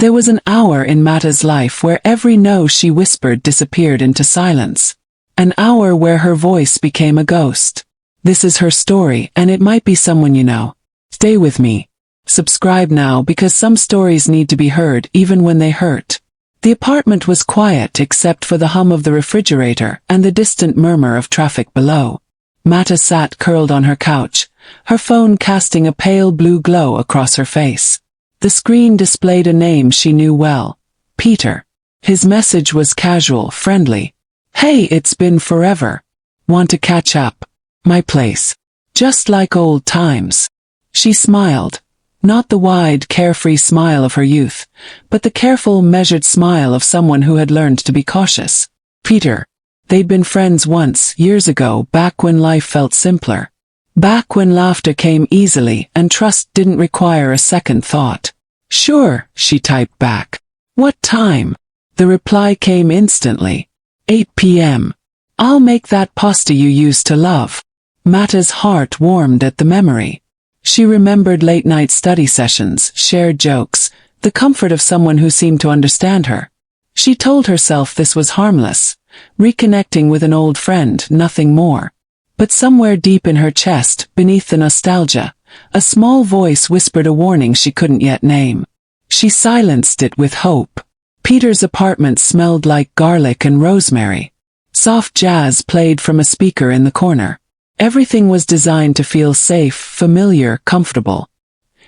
There was an hour in Matta's life where every no she whispered disappeared into silence. An hour where her voice became a ghost. This is her story, and it might be someone you know. Stay with me. Subscribe now, because some stories need to be heard even when they hurt. The apartment was quiet except for the hum of the refrigerator and the distant murmur of traffic below. Matta sat curled on her couch, her phone casting a pale blue glow across her face. The screen displayed a name she knew well. Peter. His message was casual, friendly. "Hey, it's been forever. Want to catch up? My place. Just like old times." She smiled. Not the wide, carefree smile of her youth, but the careful, measured smile of someone who had learned to be cautious. Peter. They'd been friends once, years ago, back when life felt simpler. Back when laughter came easily and trust didn't require a second thought. "Sure," she typed back. "What time?" The reply came instantly. 8 p.m. "I'll make that pasta you used to love." Matta's heart warmed at the memory. She remembered late-night study sessions, shared jokes, the comfort of someone who seemed to understand her. She told herself this was harmless, reconnecting with an old friend, nothing more. But somewhere deep in her chest, beneath the nostalgia, a small voice whispered a warning she couldn't yet name. She silenced it with hope. Peter's apartment smelled like garlic and rosemary. Soft jazz played from a speaker in the corner. Everything was designed to feel safe, familiar, comfortable.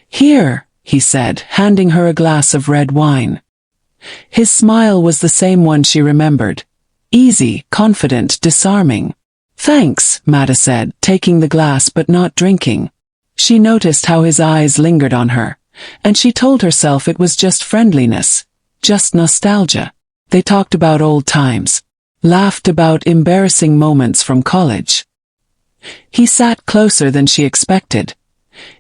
"Here," he said, handing her a glass of red wine. His smile was the same one she remembered. Easy, confident, disarming. "Thanks," Matta said, taking the glass but not drinking. She noticed how his eyes lingered on her, and she told herself it was just friendliness, just nostalgia. They talked about old times, laughed about embarrassing moments from college. He sat closer than she expected,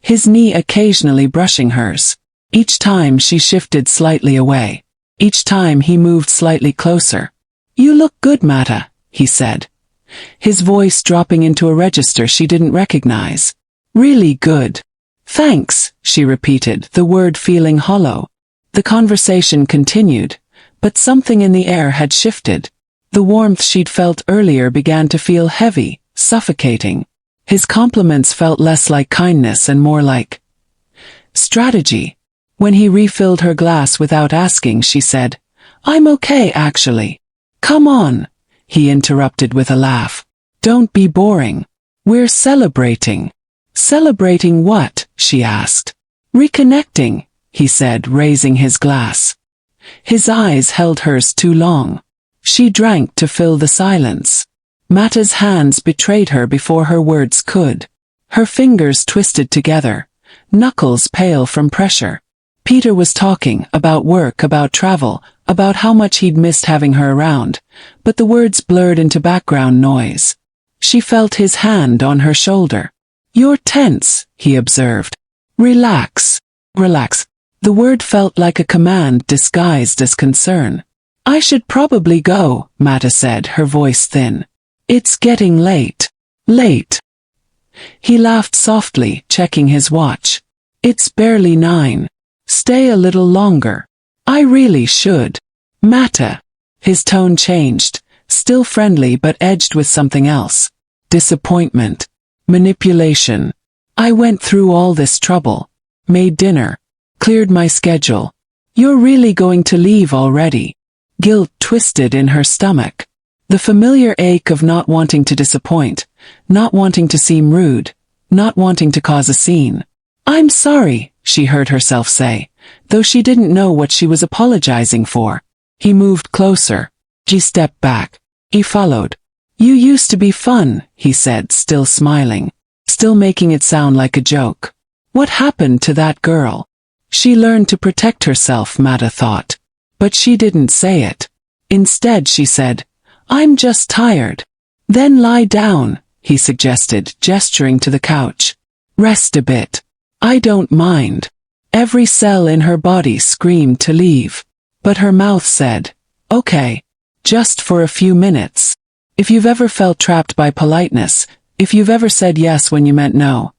his knee occasionally brushing hers. Each time she shifted slightly away. Each time he moved slightly closer. "You look good, Matta," he said, his voice dropping into a register she didn't recognize. "Really good." "Thanks," she repeated, the word feeling hollow. The conversation continued, but something in the air had shifted. The warmth she'd felt earlier began to feel heavy, suffocating. His compliments felt less like kindness and more like strategy. When he refilled her glass without asking, she said, "I'm okay, actually." "Come on," he interrupted with a laugh. "Don't be boring. We're celebrating." "Celebrating what?" she asked. "Reconnecting," he said, raising his glass. His eyes held hers too long. She drank to fill the silence. Matta's hands betrayed her before her words could. Her fingers twisted together, knuckles pale from pressure. Peter was talking about work, about travel, about how much he'd missed having her around, but the words blurred into background noise. She felt his hand on her shoulder. "You're tense," he observed. "Relax. Relax." The word felt like a command disguised as concern. "I should probably go," Matta said, her voice thin. "It's getting late." "Late?" He laughed softly, checking his watch. "It's barely 9. Stay a little longer." "I really should." "Matta." His tone changed, still friendly but edged with something else. Disappointment. Manipulation. "I went through all this trouble. Made dinner. Cleared my schedule. You're really going to leave already?" Guilt twisted in her stomach. The familiar ache of not wanting to disappoint, not wanting to seem rude, not wanting to cause a scene. "I'm sorry," she heard herself say, though she didn't know what she was apologizing for. He moved closer. She stepped back. He followed. "You used to be fun," he said, still smiling, still making it sound like a joke. "What happened to that girl?" She learned to protect herself, Matta thought. But she didn't say it. Instead she said, "I'm just tired." "Then lie down," he suggested, gesturing to the couch. "Rest a bit." "I don't mind." Every cell in her body screamed to leave. But her mouth said, "Okay. Just for a few minutes." If you've ever felt trapped by politeness, if you've ever said yes when you meant no,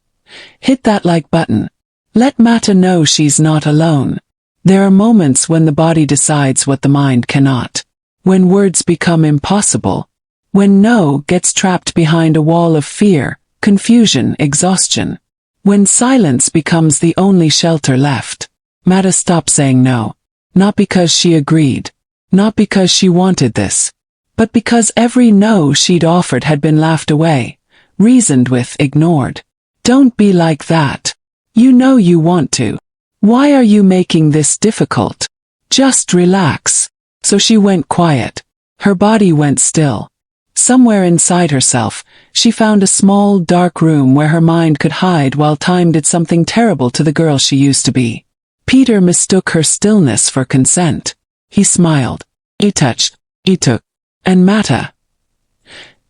hit that like button. Let Matta know she's not alone. There are moments when the body decides what the mind cannot. When words become impossible. When no gets trapped behind a wall of fear, confusion, exhaustion. When silence becomes the only shelter left. Matta stopped saying no. Not because she agreed. Not because she wanted this. But because every no she'd offered had been laughed away, reasoned with, ignored. Don't be like that. You know you want to. Why are you making this difficult? Just relax. So she went quiet. Her body went still. Somewhere inside herself, she found a small, dark room where her mind could hide while time did something terrible to the girl she used to be. Peter mistook her stillness for consent. He smiled. He touched. He took. And Matta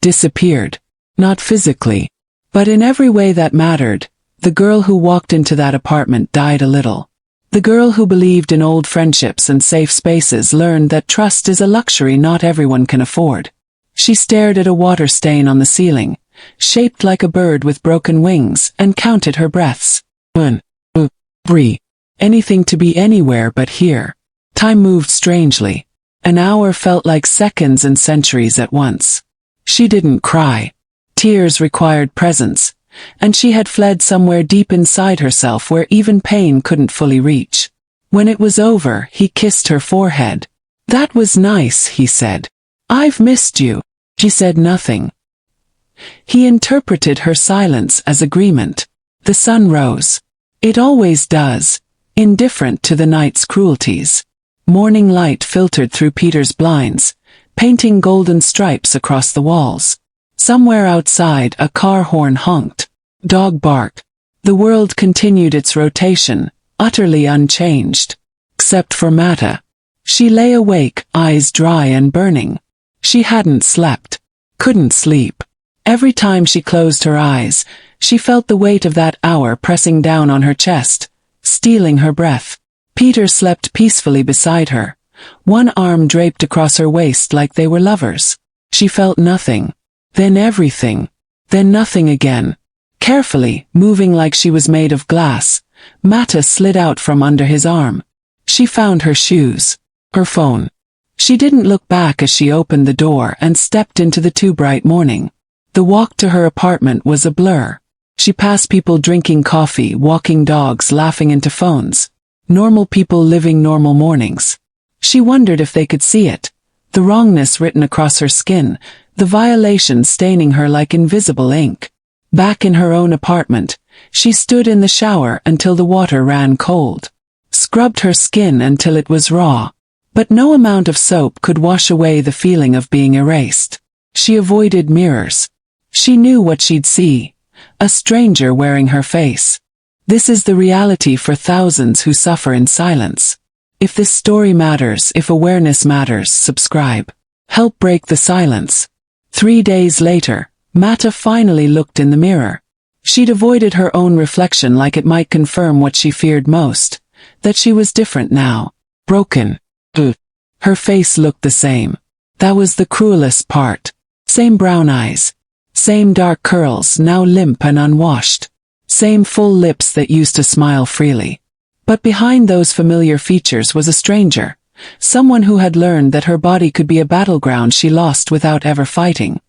disappeared. Not physically, but in every way that mattered. The girl who walked into that apartment died a little. The girl who believed in old friendships and safe spaces learned that trust is a luxury not everyone can afford. She stared at a water stain on the ceiling, shaped like a bird with broken wings, and counted her breaths. 1, 2, 3. Anything to be anywhere but here. Time moved strangely. An hour felt like seconds and centuries at once. She didn't cry. Tears required presence, and she had fled somewhere deep inside herself where even pain couldn't fully reach. When it was over, he kissed her forehead. "That was nice," he said. "I've missed you." She said nothing. He interpreted her silence as agreement. The sun rose. It always does, indifferent to the night's cruelties. Morning light filtered through Peter's blinds, painting golden stripes across the walls. Somewhere outside, a car horn honked. Dog barked. The world continued its rotation, utterly unchanged. Except for Matta. She lay awake, eyes dry and burning. She hadn't slept. Couldn't sleep. Every time she closed her eyes, she felt the weight of that hour pressing down on her chest, stealing her breath. Peter slept peacefully beside her, one arm draped across her waist like they were lovers. She felt nothing. Then everything. Then nothing again. Carefully, moving like she was made of glass, Matta slid out from under his arm. She found her shoes. Her phone. She didn't look back as she opened the door and stepped into the too bright morning. The walk to her apartment was a blur. She passed people drinking coffee, walking dogs, laughing into phones. Normal people living normal mornings. She wondered if they could see it. The wrongness written across her skin, the violation staining her like invisible ink. Back in her own apartment, she stood in the shower until the water ran cold. Scrubbed her skin until it was raw. But no amount of soap could wash away the feeling of being erased. She avoided mirrors. She knew what she'd see. A stranger wearing her face. This is the reality for thousands who suffer in silence. If this story matters, if awareness matters, subscribe. Help break the silence. 3 days later, Matta finally looked in the mirror. She'd avoided her own reflection like it might confirm what she feared most, that she was different now. Broken. Her face looked the same. That was the cruelest part. Same brown eyes. Same dark curls, now limp and unwashed. Same full lips that used to smile freely. But behind those familiar features was a stranger. Someone who had learned that her body could be a battleground she lost without ever fighting.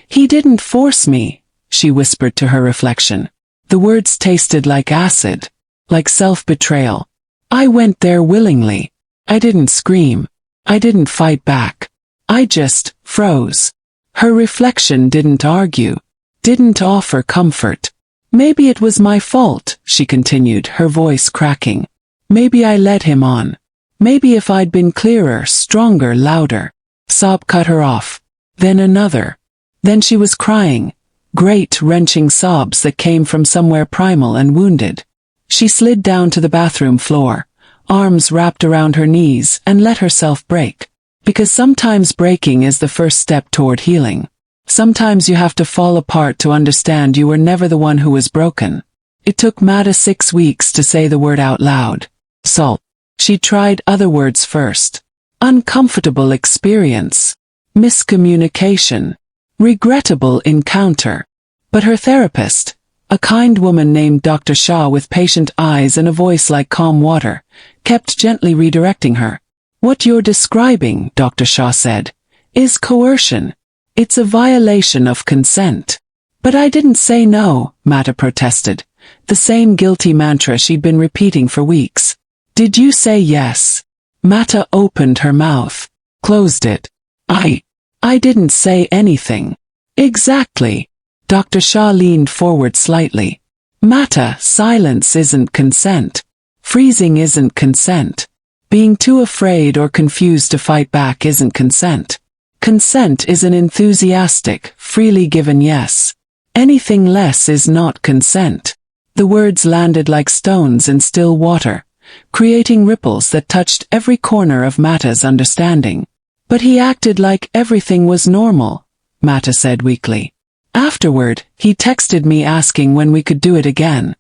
"He didn't force me," she whispered to her reflection. The words tasted like acid. Like self-betrayal. "I went there willingly. I didn't scream. I didn't fight back. I just froze." Her reflection didn't argue. Didn't offer comfort. "Maybe it was my fault," she continued, her voice cracking. "Maybe I led him on. Maybe if I'd been clearer, stronger, louder." Sob cut her off. Then another. Then she was crying. Great, wrenching sobs that came from somewhere primal and wounded. She slid down to the bathroom floor, arms wrapped around her knees, and let herself break. Because sometimes breaking is the first step toward healing. Sometimes you have to fall apart to understand you were never the one who was broken. It took Matta 6 weeks to say the word out loud. Salt. She tried other words first. Uncomfortable experience. Miscommunication. Regrettable encounter. But her therapist, A kind woman named Dr. Shaw with patient eyes and a voice like calm water, kept gently redirecting her. What you're describing, Dr. Shaw said, is coercion. It's a violation of consent. But I didn't say no, Matta protested, the same guilty mantra she'd been repeating for weeks. Did you say yes? Matta opened her mouth, closed it. I didn't say anything. Exactly. Dr. Shaw leaned forward slightly. Matta, silence isn't consent. Freezing isn't consent. Being too afraid or confused to fight back isn't consent. Consent is an enthusiastic, freely given yes. Anything less is not consent. The words landed like stones in still water, creating ripples that touched every corner of Matta's understanding. But he acted like everything was normal, Matta said weakly. Afterward, he texted me asking when we could do it again.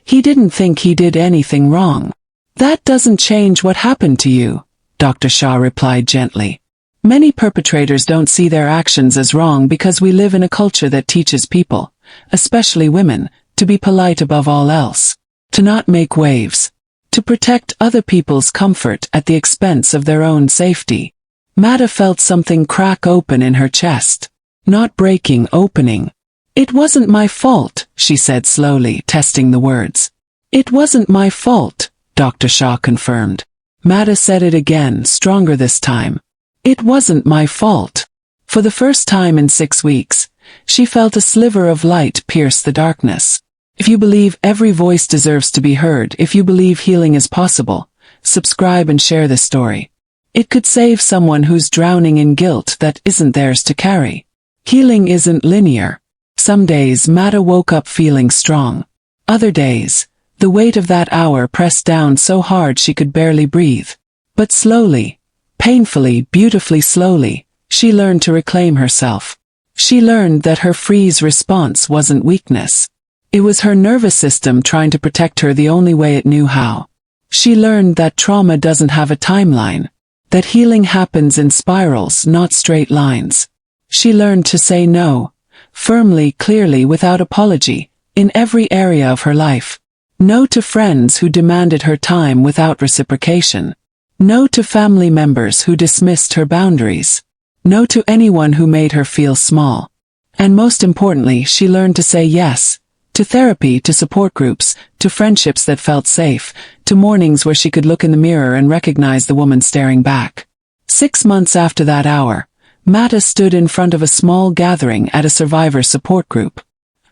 He didn't think he did anything wrong. That doesn't change what happened to you, Dr. Shaw replied gently. Many perpetrators don't see their actions as wrong because we live in a culture that teaches people, especially women, to be polite above all else, to not make waves, to protect other people's comfort at the expense of their own safety. Matta felt something crack open in her chest. Not breaking, opening. It wasn't my fault, she said slowly, testing the words. It wasn't my fault, Dr. Shaw confirmed. Matta said it again, stronger this time. It wasn't my fault. For the first time in 6 weeks, she felt a sliver of light pierce the darkness. If you believe every voice deserves to be heard, if you believe healing is possible, subscribe and share this story. It could save someone who's drowning in guilt that isn't theirs to carry. Healing isn't linear. Some days Matta woke up feeling strong. Other days, the weight of that hour pressed down so hard she could barely breathe. But slowly, painfully, beautifully slowly, she learned to reclaim herself. She learned that her freeze response wasn't weakness. It was her nervous system trying to protect her the only way it knew how. She learned that trauma doesn't have a timeline, that healing happens in spirals, not straight lines. She learned to say no, firmly, clearly, without apology, in every area of her life. No to friends who demanded her time without reciprocation. No to family members who dismissed her boundaries. No to anyone who made her feel small. And most importantly, she learned to say yes, to therapy, to support groups, to friendships that felt safe, to mornings where she could look in the mirror and recognize the woman staring back. 6 months after that hour, Matta stood in front of a small gathering at a survivor support group.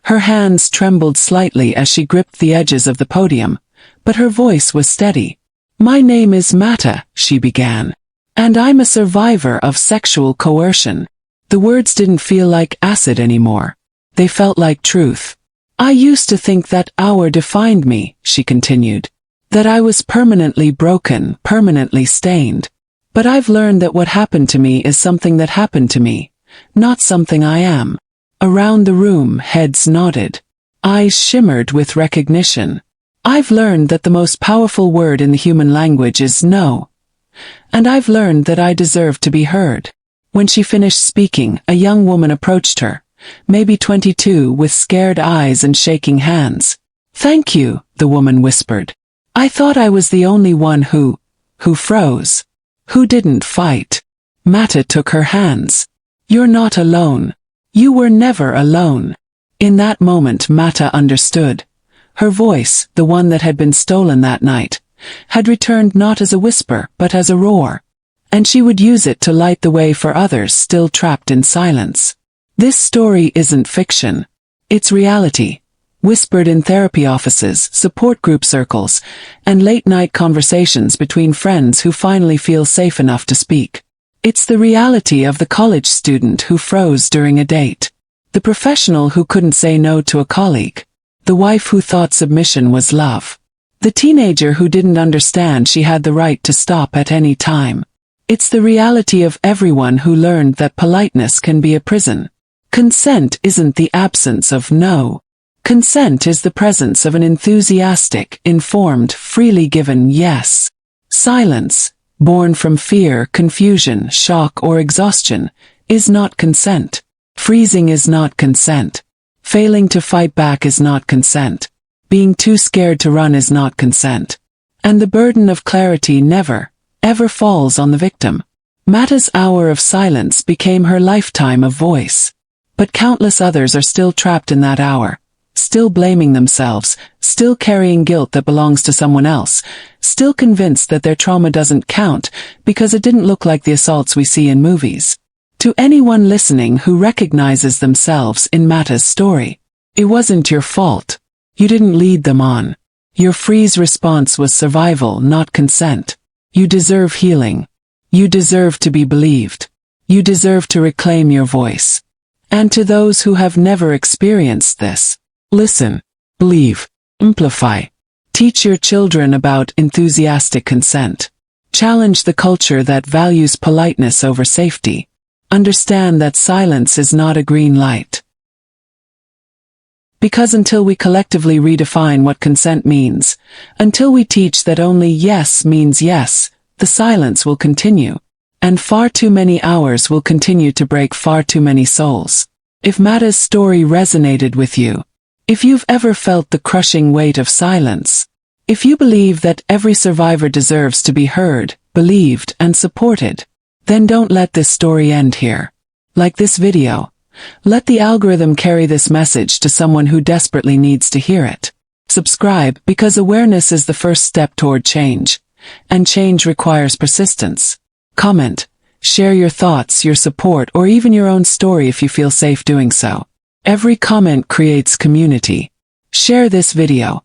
Her hands trembled slightly as she gripped the edges of the podium, but her voice was steady. My name is Matta, she began. And I'm a survivor of sexual coercion. The words didn't feel like acid anymore. They felt like truth. I used to think that hour defined me, she continued. That I was permanently broken, permanently stained. But I've learned that what happened to me is something that happened to me, not something I am. Around the room, heads nodded. Eyes shimmered with recognition. I've learned that the most powerful word in the human language is no. And I've learned that I deserve to be heard. When she finished speaking, a young woman approached her, maybe 22, with scared eyes and shaking hands. Thank you, the woman whispered. I thought I was the only one who froze. Who didn't fight. Matta took her hands. You're not alone. You were never alone. In that moment Matta understood. Her voice, the one that had been stolen that night, had returned not as a whisper but as a roar. And she would use it to light the way for others still trapped in silence. This story isn't fiction. It's reality. Whispered in therapy offices, support group circles, and late-night conversations between friends who finally feel safe enough to speak. It's the reality of the college student who froze during a date, the professional who couldn't say no to a colleague, the wife who thought submission was love, the teenager who didn't understand she had the right to stop at any time. It's the reality of everyone who learned that politeness can be a prison. Consent isn't the absence of no. Consent is the presence of an enthusiastic, informed, freely given yes. Silence, born from fear, confusion, shock, or exhaustion, is not consent. Freezing is not consent. Failing to fight back is not consent. Being too scared to run is not consent. And the burden of clarity never, ever falls on the victim. Matta's hour of silence became her lifetime of voice. But countless others are still trapped in that hour, still blaming themselves, still carrying guilt that belongs to someone else, still convinced that their trauma doesn't count because it didn't look like the assaults we see in movies. To anyone listening who recognizes themselves in Matta's story, it wasn't your fault. You didn't lead them on. Your freeze response was survival, not consent. You deserve healing. You deserve to be believed. You deserve to reclaim your voice. And to those who have never experienced this, listen, believe, amplify. Teach your children about enthusiastic consent. Challenge the culture that values politeness over safety. Understand that silence is not a green light. Because until we collectively redefine what consent means, until we teach that only yes means yes, the silence will continue. And far too many hours will continue to break far too many souls. If Matta's story resonated with you, if you've ever felt the crushing weight of silence, if you believe that every survivor deserves to be heard, believed, and supported, then don't let this story end here. Like this video, let the algorithm carry this message to someone who desperately needs to hear it. Subscribe because awareness is the first step toward change, and change requires persistence. Comment, share your thoughts, your support, or even your own story if you feel safe doing so. Every comment creates community. Share this video.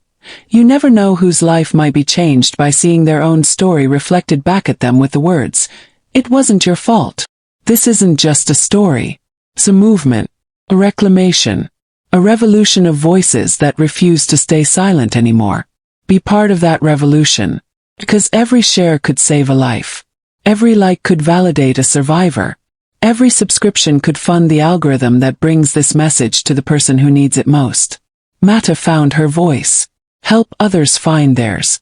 You never know whose life might be changed by seeing their own story reflected back at them with the words, "It wasn't your fault." This isn't just a story. It's a movement, a reclamation, a revolution of voices that refuse to stay silent anymore. Be part of that revolution, because every share could save a life. Every like could validate a survivor. Every subscription could fund the algorithm that brings this message to the person who needs it most. Matta found her voice. Help others find theirs.